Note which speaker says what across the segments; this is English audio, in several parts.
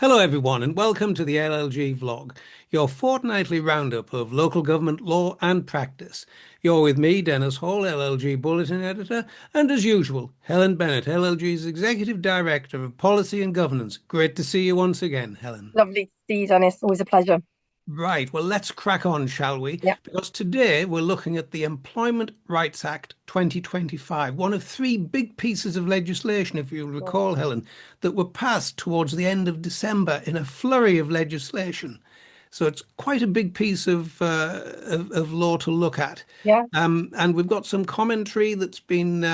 Speaker 1: Hello, everyone, and welcome to the LLG vlog, your fortnightly roundup of local government law and practice. You're with me, Dennis Hall, LLG Bulletin Editor, and as usual, Helen Bennett, LLG's Executive Director of Policy and Governance. Great to see you once again, Helen.
Speaker 2: Lovely to see you, Dennis. Always a pleasure.
Speaker 1: Right, well, let's crack on, shall we?
Speaker 2: Yeah.
Speaker 1: Because today we're looking at the Employment Rights Act 2025, one of three big pieces of legislation, if you'll
Speaker 2: Mm.
Speaker 1: recall, Helen, that were passed towards the end of December in a flurry of legislation. So it's quite a big piece of law to look at.
Speaker 2: Yeah.
Speaker 1: And we've got some commentary that's been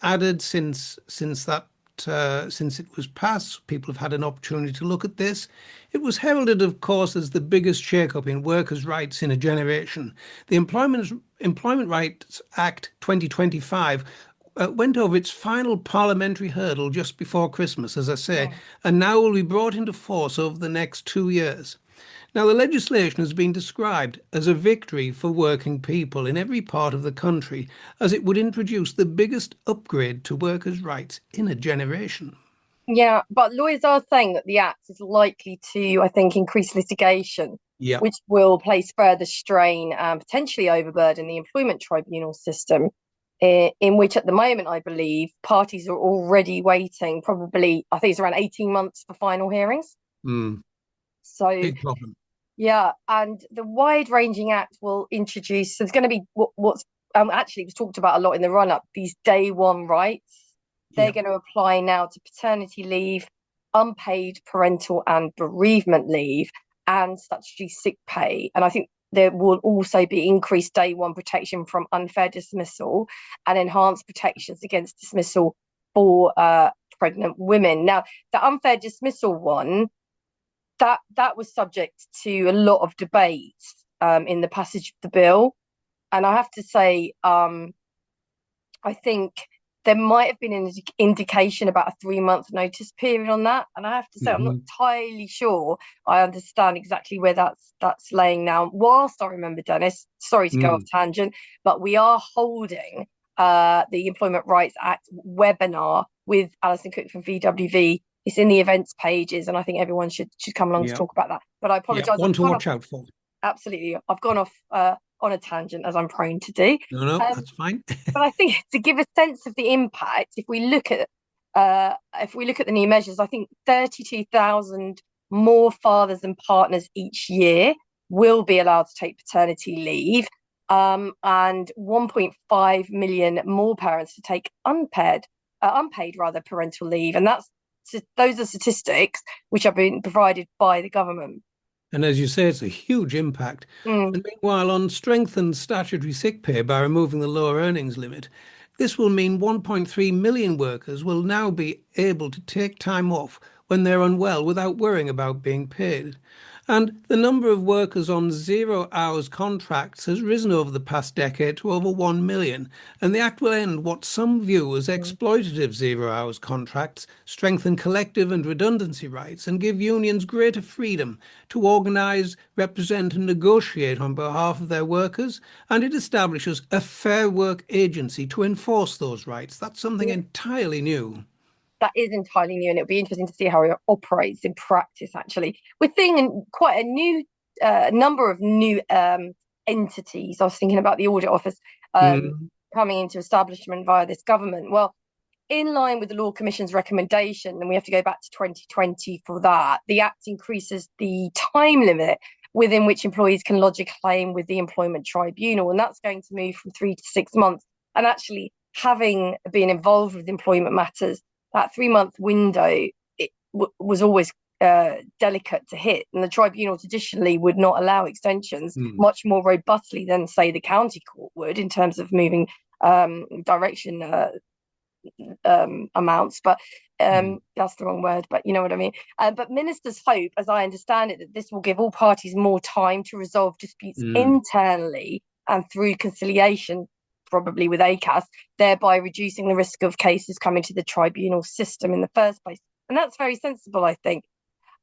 Speaker 1: added since it was passed. People have had an opportunity to look at this. It was heralded, of course, as the biggest shake-up in workers' rights in a generation. The Employment Rights Act 2025 went over its final parliamentary hurdle just before Christmas, as I say,
Speaker 2: Mm.
Speaker 1: and now will be brought into force over the next 2 years. Now, the legislation has been described as a victory for working people in every part of the country, as it would introduce the biggest upgrade to workers' rights in a generation.
Speaker 2: Yeah, but lawyers are saying that the Act is likely to, I think, increase litigation,
Speaker 1: Yeah.
Speaker 2: which will place further strain and potentially overburden the employment tribunal system, in which at the moment, I believe, parties are already waiting, probably, I think it's around 18 months for final hearings.
Speaker 1: Mm,
Speaker 2: So,
Speaker 1: big problem.
Speaker 2: yeah, and the wide-ranging Act will introduce, so there's going to be what's actually it was talked about a lot in the run-up, these day one rights. They're
Speaker 1: Yeah.
Speaker 2: going to apply now to paternity leave, unpaid parental and bereavement leave, and statutory sick pay. And I think there will also be increased day one protection from unfair dismissal and enhanced protections against dismissal for pregnant women. Now, the unfair dismissal one, that was subject to a lot of debate in the passage of the bill. And I have to say, I think there might have been an indication about a 3 month notice period on that. And I have to say, I'm not
Speaker 1: Hmm.
Speaker 2: entirely sure I understand exactly where that's laying now. Whilst I remember, Dennis, sorry to go off
Speaker 1: Mm.
Speaker 2: tangent, but we are holding the Employment Rights Act webinar with Alison Cook from VWV. It's in the events pages, and I think everyone should come along to
Speaker 1: Yeah.
Speaker 2: talk about that. But I
Speaker 1: Yeah.
Speaker 2: apologise,
Speaker 1: One
Speaker 2: I've
Speaker 1: to
Speaker 2: gone off
Speaker 1: watch out for.
Speaker 2: absolutely. I've gone off on a tangent as I'm prone to do.
Speaker 1: No, no,
Speaker 2: Um,
Speaker 1: that's fine.
Speaker 2: but I think to give a sense of the impact, if we look at the new measures, I think 32,000 more fathers and partners each year will be allowed to take paternity leave, and 1.5 million more parents to take unpaid rather parental leave, and those are statistics which have been provided by the government.
Speaker 1: And as you say, it's a huge impact.
Speaker 2: Mm.
Speaker 1: And meanwhile, on strengthened statutory sick pay by removing the lower earnings limit, this will mean 1.3 million workers will now be able to take time off when they're unwell without worrying about being paid. And the number of workers on 0 hours contracts has risen over the past decade to over 1 million. And the Act will end what some view as
Speaker 2: Mm.
Speaker 1: exploitative 0 hours contracts, strengthen collective and redundancy rights, and give unions greater freedom to organise, represent, and negotiate on behalf of their workers. And it establishes a Fair Work Agency to enforce those rights. That's something entirely new.
Speaker 2: That is entirely new, and it'll be interesting to see how it operates in practice. Actually, we're seeing quite a new number of new entities. I was thinking about the audit office
Speaker 1: Mm,
Speaker 2: coming into establishment via this government. Well, in line with the Law Commission's recommendation, and we have to go back to 2020 for that, the Act increases the time limit within which employees can lodge a claim with the Employment Tribunal, and that's going to move from 3 to 6 months. And actually, having been involved with employment matters, that 3 month window was always delicate to hit, and the tribunal traditionally would not allow extensions
Speaker 1: mm,
Speaker 2: much more robustly than, say, the county court would in terms of moving direction amounts, but
Speaker 1: mm,
Speaker 2: that's the wrong word, but you know what I mean. But ministers hope, as I understand it, that this will give all parties more time to resolve disputes
Speaker 1: mm.
Speaker 2: internally and through conciliation, probably with ACAS, thereby reducing the risk of cases coming to the tribunal system in the first place. And that's very sensible, I think,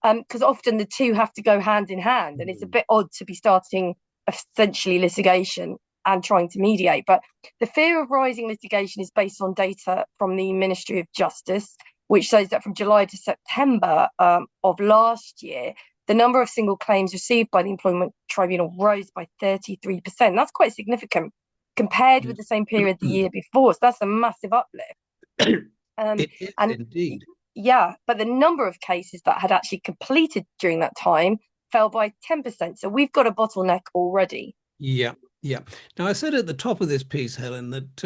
Speaker 2: because often the two have to go hand in hand, and it's a
Speaker 1: Mm.
Speaker 2: bit odd to be starting essentially litigation and trying to mediate. But the fear of rising litigation is based on data from the Ministry of Justice. which shows that from July to September of last year, the number of single claims received by the Employment Tribunal rose by 33%. That's quite significant compared with the
Speaker 1: Yes.
Speaker 2: same period the year before. So that's a massive uplift. Um,
Speaker 1: It is
Speaker 2: and
Speaker 1: indeed.
Speaker 2: yeah, but the number of cases that had actually completed during that time fell by 10%. So we've got a bottleneck already.
Speaker 1: Yeah, yeah. Now, I said at the top of this piece, Helen, that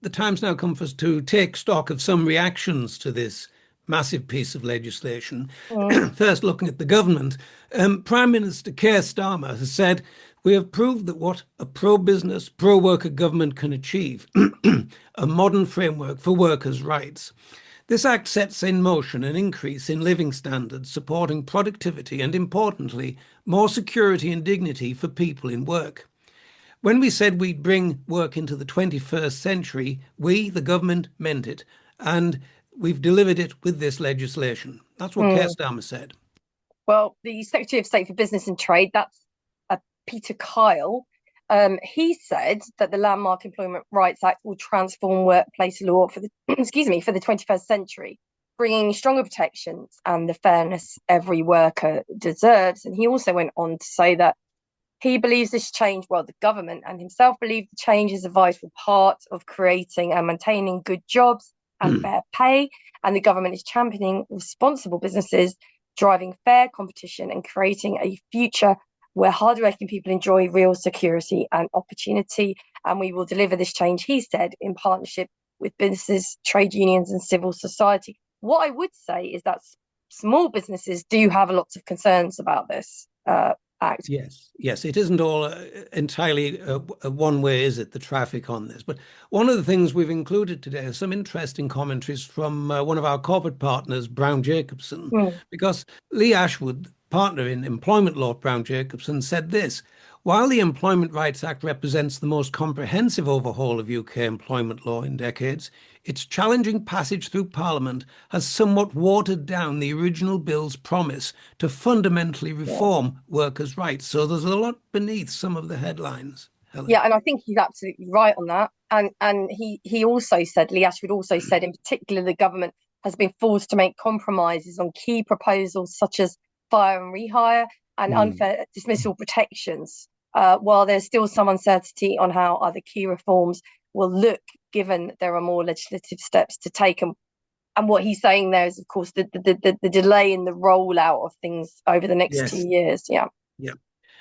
Speaker 1: the time's now come for us to take stock of some reactions to this massive piece of legislation.
Speaker 2: Mm,
Speaker 1: First, looking at the government, Prime Minister Keir Starmer has said, "We have proved that what a pro-business, pro-worker government can achieve, a modern framework for workers' rights. This act sets in motion an increase in living standards, supporting productivity and, importantly, more security and dignity for people in work. When we said we'd bring work into the 21st century, we, the government, meant it, and we've delivered it with this legislation." That's what Keir
Speaker 2: mm.
Speaker 1: Starmer said.
Speaker 2: Well, the Secretary of State for Business and Trade, that's Peter Kyle, he said that the landmark Employment Rights Act will transform workplace law for the excuse me for the 21st century, bringing stronger protections and the fairness every worker deserves. And he also went on to say that he believes this change, well, the government and himself believe the change is a vital part of creating and maintaining good jobs and fair pay. And the government is championing responsible businesses, driving fair competition, and creating a future where hardworking people enjoy real security and opportunity. And we will deliver this change, he said, in partnership with businesses, trade unions, and civil society. What I would say is that small businesses do have lots of concerns about this act.
Speaker 1: Yes, yes, it isn't all entirely one way, is it, the traffic on this? But one of the things we've included today is some interesting commentaries from one of our corporate partners, Brown Jacobson,
Speaker 2: Mm.
Speaker 1: because Lee Ashwood, partner in employment law at Brown Jacobson, said this: "While the Employment Rights Act represents the most comprehensive overhaul of UK employment law in decades, its challenging passage through Parliament has somewhat watered down the original bill's promise to fundamentally
Speaker 2: Yeah.
Speaker 1: reform workers' rights." So there's a lot beneath some of the headlines, Helen.
Speaker 2: Yeah, and I think he's absolutely right on that. And he also said, Lee Ashford also said, in particular, the government has been forced to make compromises on key proposals such as fire and rehire and
Speaker 1: Mm.
Speaker 2: unfair dismissal protections, while there's still some uncertainty on how other key reforms will look, given there are more legislative steps to take. And what he's saying there is, of course, the delay in the rollout of things over the next two
Speaker 1: Yes.
Speaker 2: years. Yeah.
Speaker 1: Yeah.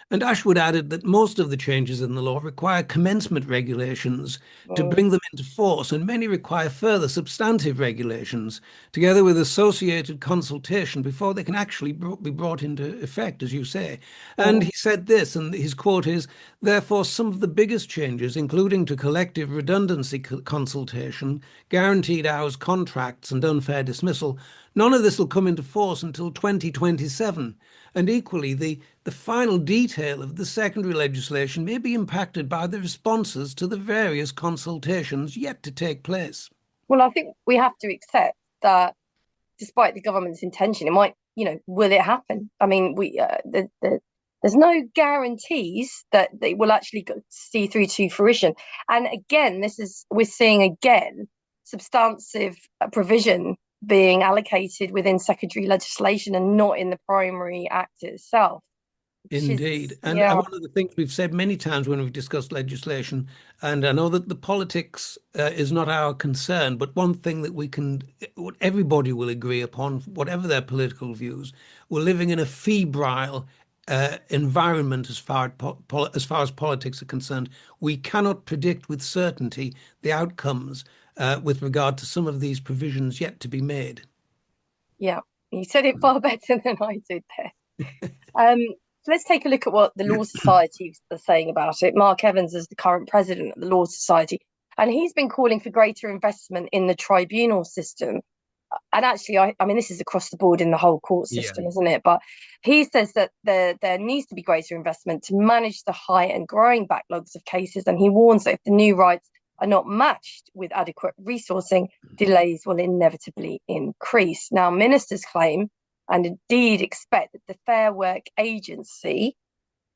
Speaker 1: And Ashwood added that most of the changes in the law require commencement regulations to
Speaker 2: Mm,
Speaker 1: bring them into force, and many require further substantive regulations, together with associated consultation before they can actually be brought into effect, as you say. And
Speaker 2: mm.
Speaker 1: he said this, and his quote is, "Therefore, some of the biggest changes, including to collective redundancy consultation, guaranteed hours contracts, and unfair dismissal, none of this will come into force until 2027. And equally, the final detail of the secondary legislation may be impacted by the responses to the various consultations yet to take place."
Speaker 2: Well, I think we have to accept that despite the government's intention, it might, will it happen? I mean, there's no guarantees that they will actually see through to fruition. And again, we're seeing again substantive provision being allocated within secondary legislation and not in the primary act itself, which is,
Speaker 1: Indeed. And
Speaker 2: yeah,
Speaker 1: one of the things we've said many times when we've discussed legislation, and I know that the politics is not our concern, but one thing that what everybody will agree upon, whatever their political views, we're living in a febrile environment as far as politics are concerned. We cannot predict with certainty the outcomes with regard to some of these provisions yet to be made.
Speaker 2: yeah. You said it far better than I did there. Um, so let's take a look at what the Law Society are saying about it. Mark Evans is the current president of the Law Society, and he's been calling for greater investment in the tribunal system. And actually, I mean, this is across the board in the whole court
Speaker 1: Yeah.
Speaker 2: system, isn't it? But he says that there needs to be greater investment to manage the high and growing backlogs of cases. And he warns that if the new rights are not matched with adequate resourcing, delays will inevitably increase. Now, ministers claim and indeed expect that the Fair Work Agency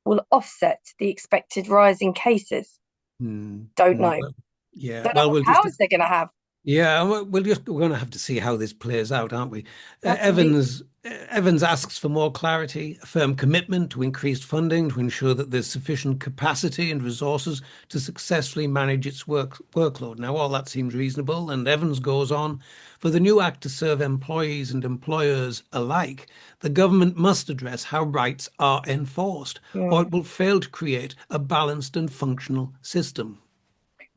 Speaker 2: will offset the expected rise in cases.
Speaker 1: Hmm.
Speaker 2: Don't
Speaker 1: Hmm.
Speaker 2: know.
Speaker 1: Well, yeah.
Speaker 2: Don't know
Speaker 1: Well,
Speaker 2: what
Speaker 1: we'll just
Speaker 2: powers they're going to have.
Speaker 1: Yeah, we're going to have to see how this plays out, aren't we?
Speaker 2: Absolutely.
Speaker 1: Evans asks for more clarity, a firm commitment to increased funding to ensure that there's sufficient capacity and resources to successfully manage its workload. Now, all that seems reasonable, and Evans goes on, for the new act to serve employees and employers alike, the government must address how rights are enforced, or
Speaker 2: Mm.
Speaker 1: it will fail to create a balanced and functional system.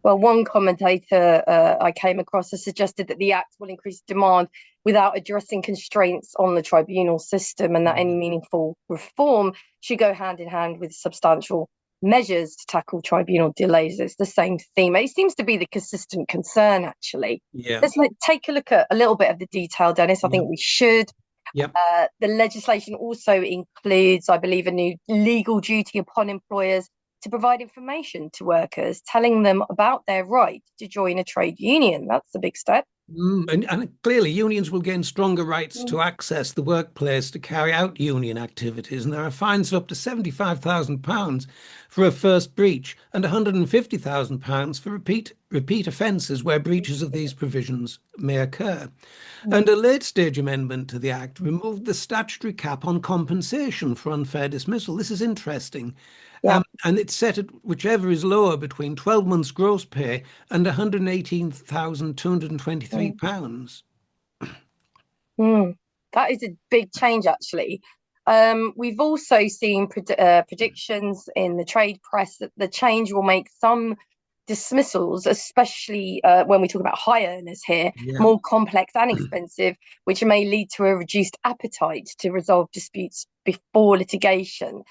Speaker 2: Well, one commentator I came across has suggested that the Act will increase demand without addressing constraints on the tribunal system, and that any
Speaker 1: Mm.
Speaker 2: meaningful reform should go hand in hand with substantial measures to tackle tribunal delays. It's the same theme. It seems to be the consistent concern, actually.
Speaker 1: Yeah.
Speaker 2: Let's take a look at a little bit of the detail, Dennis. I
Speaker 1: Yep.
Speaker 2: think we should.
Speaker 1: Yep.
Speaker 2: The legislation also includes, I believe, a new legal duty upon employers to provide information to workers, telling them about their right to join a trade union. That's a big step.
Speaker 1: And clearly, unions will gain stronger rights
Speaker 2: Mm,
Speaker 1: to access the workplace to carry out union activities. And there are fines of up to £75,000 for a first breach and £150,000 for repeat offences where breaches of these provisions may occur.
Speaker 2: mm,
Speaker 1: And a late stage amendment to the Act removed the statutory cap on compensation for unfair dismissal. This is interesting.
Speaker 2: yeah.
Speaker 1: And it's set at whichever is lower between 12 months gross pay and
Speaker 2: Mm,
Speaker 1: £118,223.
Speaker 2: mm. That is a big change, actually. We've also seen predictions in the trade press that the change will make some dismissals, especially when we talk about high earners here,
Speaker 1: Yeah.
Speaker 2: more complex and expensive, which may lead to a reduced appetite to resolve disputes before litigation.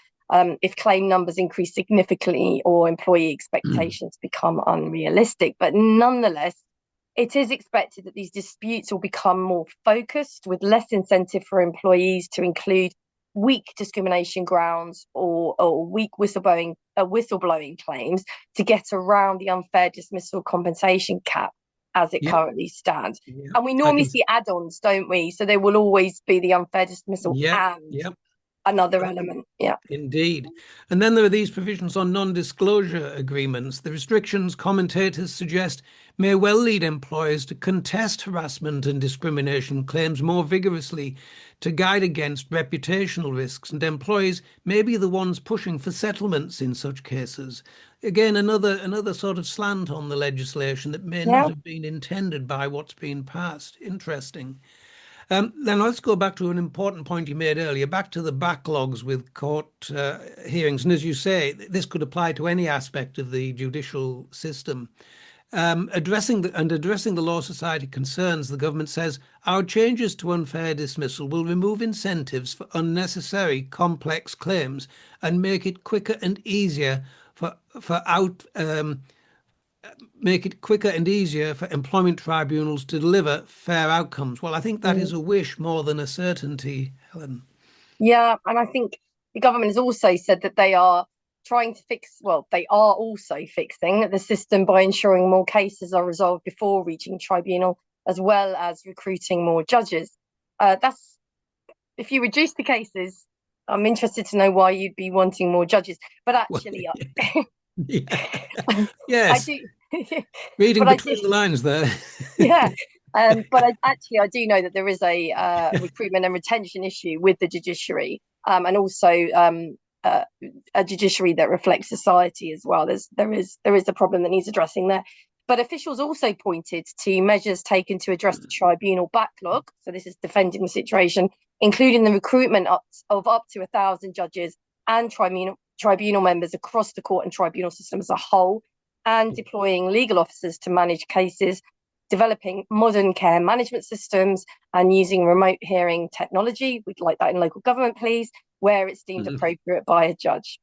Speaker 2: If claim numbers increase significantly or employee expectations become unrealistic. But nonetheless, it is expected that these disputes will become more focused with less incentive for employees to include weak discrimination grounds or weak whistleblowing claims to get around the unfair dismissal compensation cap as it
Speaker 1: Yep.
Speaker 2: currently stands.
Speaker 1: Yep.
Speaker 2: And we
Speaker 1: I
Speaker 2: normally
Speaker 1: can.
Speaker 2: see add-ons, don't we? So there will always be the unfair dismissal
Speaker 1: Yep.
Speaker 2: and
Speaker 1: Yep.
Speaker 2: another element. Yeah.
Speaker 1: Indeed. And then there are these provisions on non-disclosure agreements. The restrictions, commentators suggest, may well lead employers to contest harassment and discrimination claims more vigorously to guide against reputational risks, and employees may be the ones pushing for settlements in such cases. Again, another sort of slant on the legislation that may not
Speaker 2: Yeah.
Speaker 1: have been intended by what's been passed. Interesting. Then let's go back to an important point you made earlier, back to the backlogs with court hearings. And as you say, this could apply to any aspect of the judicial system. Addressing the Law Society concerns, the government says our changes to unfair dismissal will remove incentives for unnecessary complex claims and for out make it quicker and easier for employment tribunals to deliver fair outcomes. Well, I think that is
Speaker 2: Mm.
Speaker 1: a wish more than a certainty, Helen.
Speaker 2: Yeah, and I think the government has also said that they are trying to fix, well, they are also fixing the system by ensuring more cases are resolved before reaching tribunal, as well as recruiting more judges. That's if you reduce the cases, I'm interested to know why you'd be wanting more judges. But
Speaker 1: Well,
Speaker 2: actually,
Speaker 1: yeah.
Speaker 2: I
Speaker 1: Yes,
Speaker 2: do,
Speaker 1: reading
Speaker 2: but I do,
Speaker 1: between the lines there.
Speaker 2: yeah. But I do know that there is a recruitment and retention issue with the judiciary, and also uh, a judiciary that reflects society as well. There is a problem that needs addressing there. But officials also pointed to measures taken to address the tribunal backlog. So this is defending the situation, including the recruitment of up to 1,000 judges and tribunal members across the court and tribunal system as a whole, and deploying legal officers to manage cases, developing modern care management systems, and using remote hearing technology. We'd like that in local government, please, where it's deemed appropriate by a judge.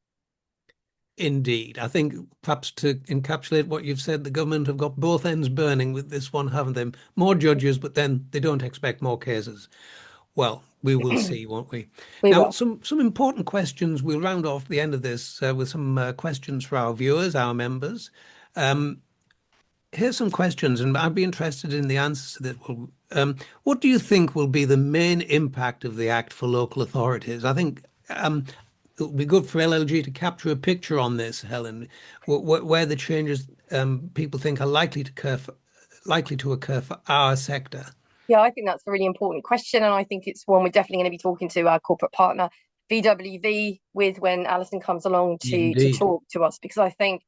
Speaker 1: Indeed. I think perhaps to encapsulate what you've said, the government have got both ends burning with this one, haven't they? More judges, but then they don't expect more cases. Well, we will see, won't we?
Speaker 2: We
Speaker 1: Now,
Speaker 2: will.
Speaker 1: some important questions. We'll round off the end of this with some questions for our viewers, our members. Um, Here's some questions, and I'd be interested in the answers to this. Well, what do you think will be the main impact of the Act for local authorities? I think it would be good for LLG to capture a picture on this, Helen, where the changes people think are likely to likely to occur for our sector?
Speaker 2: Yeah, I think that's a really important question, and I think it's one we're definitely going to be talking to our corporate partner VWV with when Alison comes along to
Speaker 1: Indeed.
Speaker 2: talk to us, because I think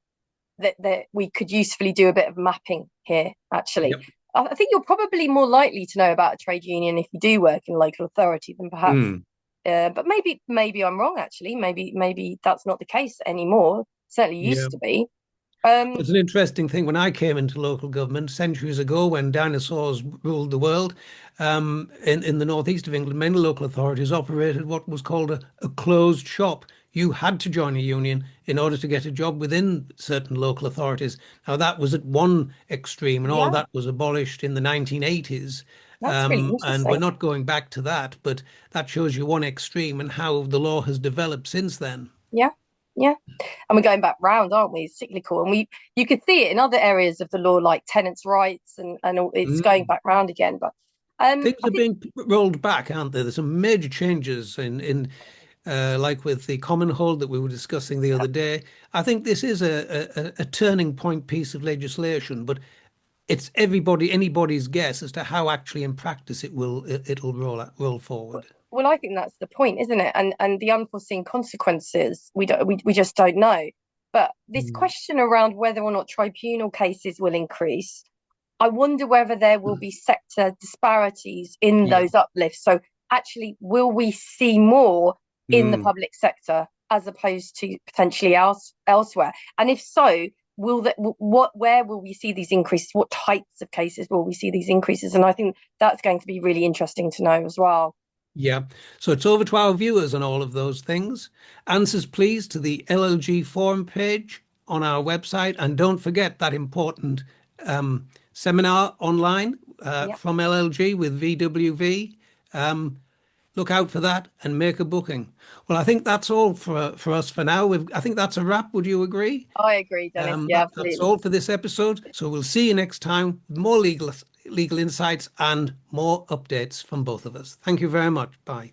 Speaker 2: that we could usefully do a bit of mapping here. Actually,
Speaker 1: Yep.
Speaker 2: I think you're probably more likely to know about a trade union if you do work in local authority than perhaps.
Speaker 1: Mm.
Speaker 2: But maybe I'm wrong. Actually, maybe that's not the case anymore. Certainly
Speaker 1: Yeah.
Speaker 2: used to be.
Speaker 1: Well,
Speaker 2: Um,
Speaker 1: it's an interesting thing. When I came into local government centuries ago, when dinosaurs ruled the world, in the northeast of England, many local authorities operated what was called a closed shop. You had to join a union in order to get a job within certain local authorities. Now, that was at one extreme, and all
Speaker 2: yeah,
Speaker 1: that was abolished in the 1980s.
Speaker 2: that's really
Speaker 1: And we're
Speaker 2: interesting.
Speaker 1: not going back to that, but that shows you one extreme and how the law has developed since then.
Speaker 2: Yeah, yeah. And we're going back round, aren't we? It's cyclical, and we you could see it in other areas of the law, like tenants' rights, and all, it's going
Speaker 1: Mm.
Speaker 2: back round again. But
Speaker 1: Things
Speaker 2: I
Speaker 1: are
Speaker 2: think
Speaker 1: being rolled back, aren't there? There's some major changes in like with the common hold that we were discussing the other day. I think this is a turning point piece of legislation, but it's anybody's guess as to how actually in practice it'll roll forward.
Speaker 2: well, I think that's the point, isn't it? And the unforeseen consequences, we just don't know. But this
Speaker 1: Mm.
Speaker 2: question around whether or not tribunal cases will increase, I wonder whether there will be sector disparities in
Speaker 1: Yeah.
Speaker 2: those uplifts. So actually, will we see more in the
Speaker 1: Mm.
Speaker 2: public sector as opposed to potentially elsewhere? And if so, will that what where will we see these increases? What types of cases will we see these increases? And I think that's going to be really interesting to know as well.
Speaker 1: Yeah. So it's over to our viewers on all of those things. Answers, please, to the LLG forum page on our website. And don't forget that important seminar online
Speaker 2: Yeah,
Speaker 1: from LLG with VWV. Look out for that and make a booking. Well, I think that's all for us for now. I think that's a wrap. Would you agree?
Speaker 2: I agree, Dennis. Yeah,
Speaker 1: That's
Speaker 2: absolutely.
Speaker 1: all for this episode. So we'll see you next time with more legal insights and more updates from both of us. Thank you very much. Bye.